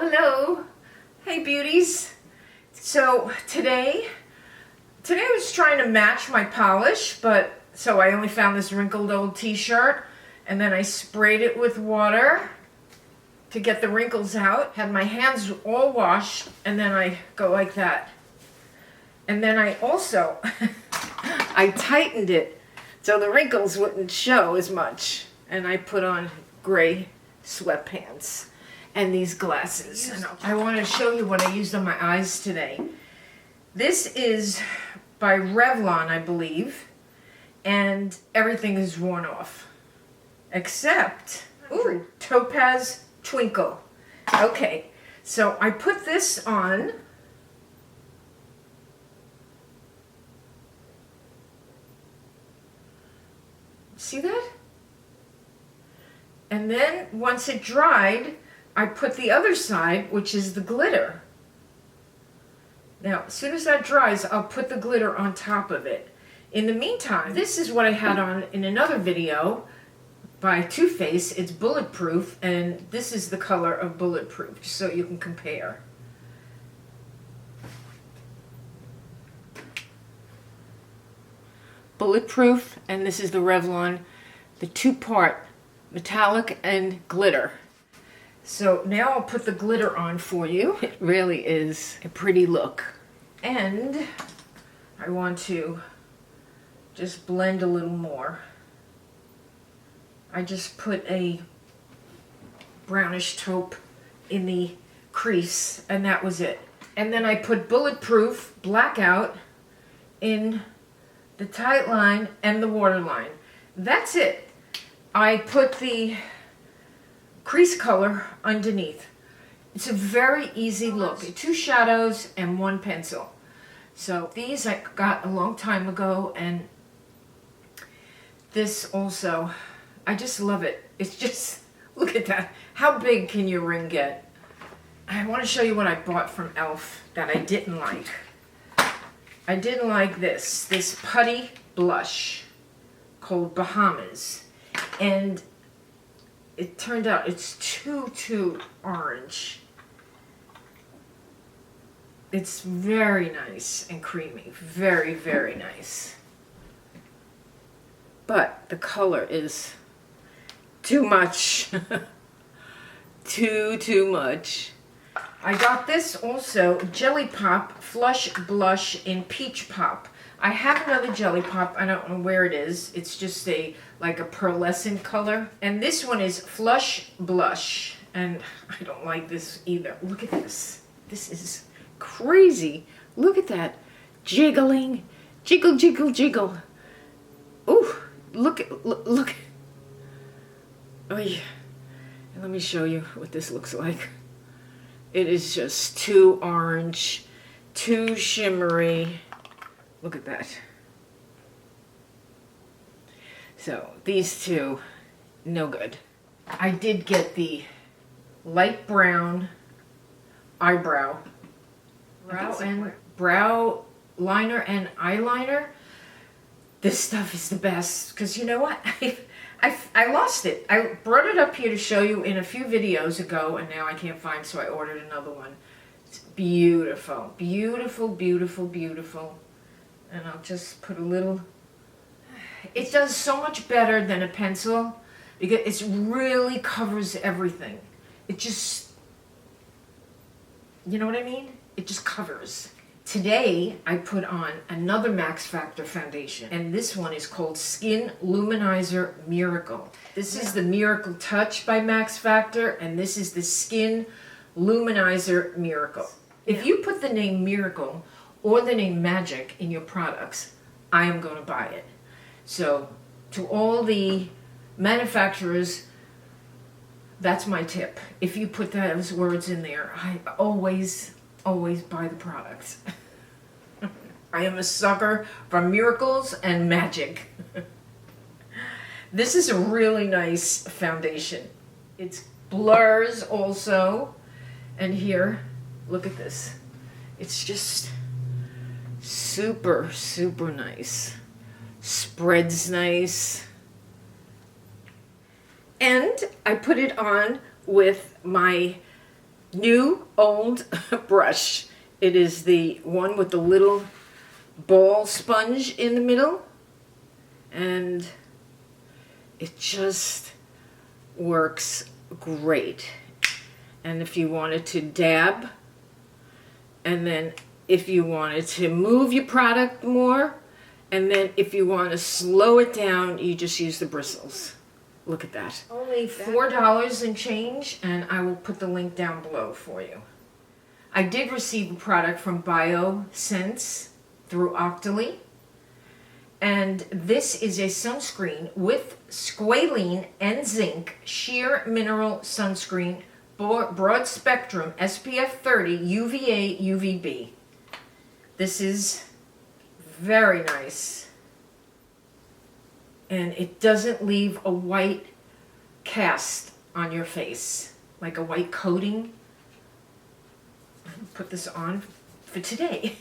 Hello. Hey beauties. So today I was trying to match my polish, but so I only found this wrinkled old t-shirt and then I sprayed it with water to get the wrinkles out. Had my hands all washed and then I go like that. And then I also I tightened it so the wrinkles wouldn't show as much. And I put on gray sweatpants and these glasses. And I want to show you what I used on my eyes today. This is by Revlon, I believe, and everything is worn off. Except, ooh, Topaz Twinkle. Okay, so I put this on. See that? And then once it dried, I put the other side, which is the glitter. Now, as soon as that dries, I'll put the glitter on top of it. In the meantime, this is what I had on in another video by Too Faced. It's Bulletproof, and this is the color of Bulletproof, just so you can compare. Bulletproof, and this is the Revlon, the two-part metallic and glitter. So now I'll put the glitter on for you. It really is a pretty look. And I want to just blend a little more. I just put a brownish taupe in the crease and that was it. And then I put Bulletproof Blackout in the tight line and the waterline. That's it. I put the crease color underneath. It's a very easy look. 2 shadows and 1 pencil. So these I got a long time ago, and this also, I just love it. It's just, look at that. How big can your ring get? I want to show you what I bought from e.l.f. that I didn't like. I didn't like this putty blush called Bahamas. And it turned out it's too orange. It's very nice and creamy. Very, very nice. But the color is too much. too much. I got this also, Jelly Pop Flush Blush in Peach Pop. I have another Jelly Pop, I don't know where it is. It's just like a pearlescent color. And this one is Flush Blush. And I don't like this either. Look at this. This is crazy. Look at that. Jiggling. Jiggle, jiggle, jiggle. Ooh, look. Oh yeah. And let me show you what this looks like. It is just too orange, too shimmery. Look at that. So these two, no good. I did get the light brown eyebrow, brow liner and eyeliner. This stuff is the best because you know what? I lost it. I brought it up here to show you in a few videos ago, and now I can't find, so I ordered another one. It's beautiful, beautiful, beautiful, beautiful. And I'll just put a little. It does so much better than a pencil because it really covers everything. It just, you know what I mean? It just covers. Today, I put on another Max Factor foundation, and this one is called Skin Luminizer Miracle. This is the Miracle Touch by Max Factor, and this is the Skin Luminizer Miracle. If you put the name Miracle or the name Magic in your products, I am going to buy it. So, to all the manufacturers, that's my tip. If you put those words in there, I always buy the products. I am a sucker for miracles and magic. This is a really nice foundation. It blurs also. And here, look at this. It's just super, super nice. Spreads nice. And I put it on with my new old brush. It is the one with the little ball sponge in the middle, and it just works great. And if you wanted to dab, and then if you wanted to move your product more, and then if you want to slow it down, you just use the bristles. Look at that. Only $4 and change, and I will put the link down below for you. I did receive a product from BIOSSANCE through Octoly, and this is a sunscreen with squalene and zinc sheer mineral sunscreen, broad spectrum, SPF 30, UVA, UVB. This is very nice, and it doesn't leave a white cast on your face, like a white coating. I'll put this on for today.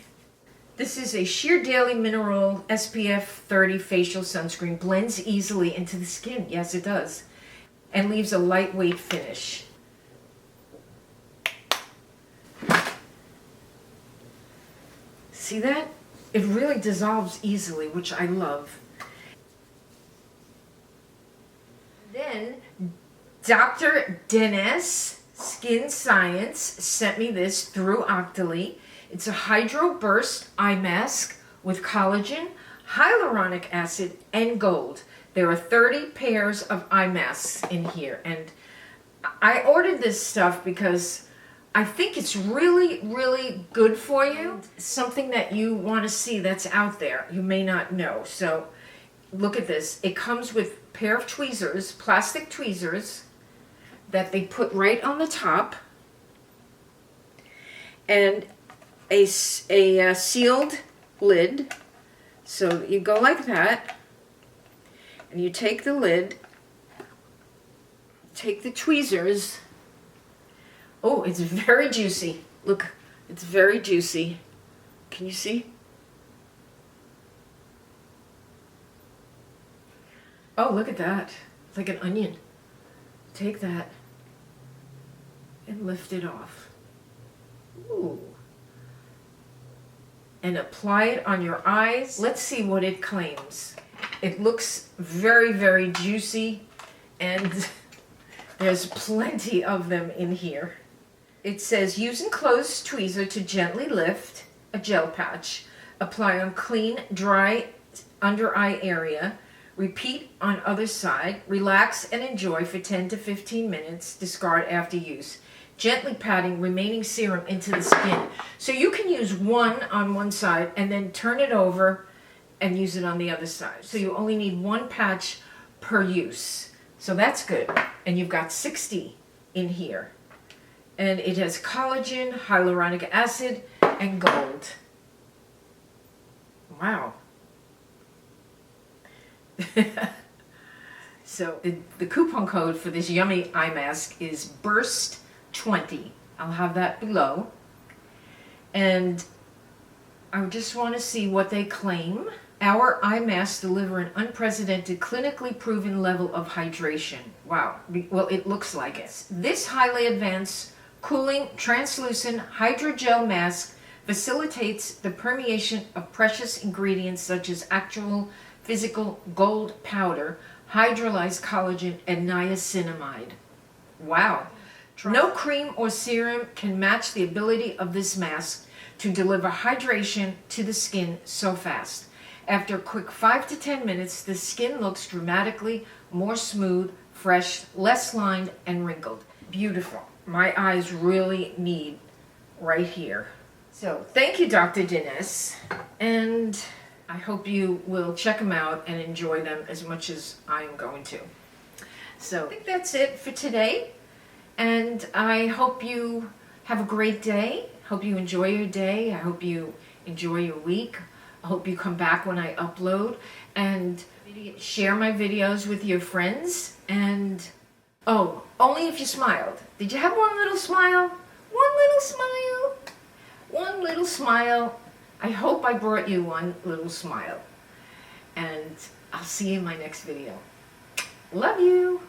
This is a sheer daily mineral SPF 30 facial sunscreen. Blends easily into the skin. Yes, it does. And leaves a lightweight finish. See that? It really dissolves easily, which I love. Then Dr. Denese Skin Science sent me this through Octoly. It's a HYDROBURST eye mask with collagen, hyaluronic acid, and gold. There are 30 pairs of eye masks in here, and I ordered this stuff because I think it's really, really good for you. Something that you want to see that's out there you may not know. So look at this. It comes with a pair of tweezers, plastic tweezers, that they put right on the top, and a sealed lid. So you go like that, and you take the lid, take the tweezers. Oh, it's very juicy. Look, it's very juicy. Can you see? Oh, look at that. It's like an onion. Take that and lift it off. Ooh. And apply it on your eyes. Let's see what it claims. It looks very, very juicy, and there's plenty of them in here. It says, use enclosed tweezer to gently lift a gel patch. Apply on clean, dry under eye area. Repeat on other side. Relax and enjoy for 10 to 15 minutes. Discard after use. Gently patting remaining serum into the skin. So you can use one on one side and then turn it over and use it on the other side. So you only need one patch per use. So that's good. And you've got 60 in here. And it has collagen, hyaluronic acid, and gold. Wow. So the coupon code for this yummy eye mask is BURST20. I'll have that below. And I just want to see what they claim. Our eye masks deliver an unprecedented, clinically proven level of hydration. Wow. Well, it looks like it. This highly advanced, cooling, translucent hydrogel mask facilitates the permeation of precious ingredients such as actual physical gold powder, hydrolyzed collagen, and niacinamide. Wow. No cream or serum can match the ability of this mask to deliver hydration to the skin so fast. After a quick 5 to 10 minutes, the skin looks dramatically more smooth, fresh, less lined, and wrinkled. Beautiful. My eyes really need right here. So thank you, Dr. Denese, and I hope you will check them out and enjoy them as much as I am going to. So I think that's it for today, and I hope you have a great day. Hope you enjoy your day. I hope you enjoy your week. I hope you come back when I upload, and share my videos with your friends. And oh, only if you smiled. Did you have one little smile? One little smile? One little smile. I hope I brought you one little smile. And I'll see you in my next video. Love you.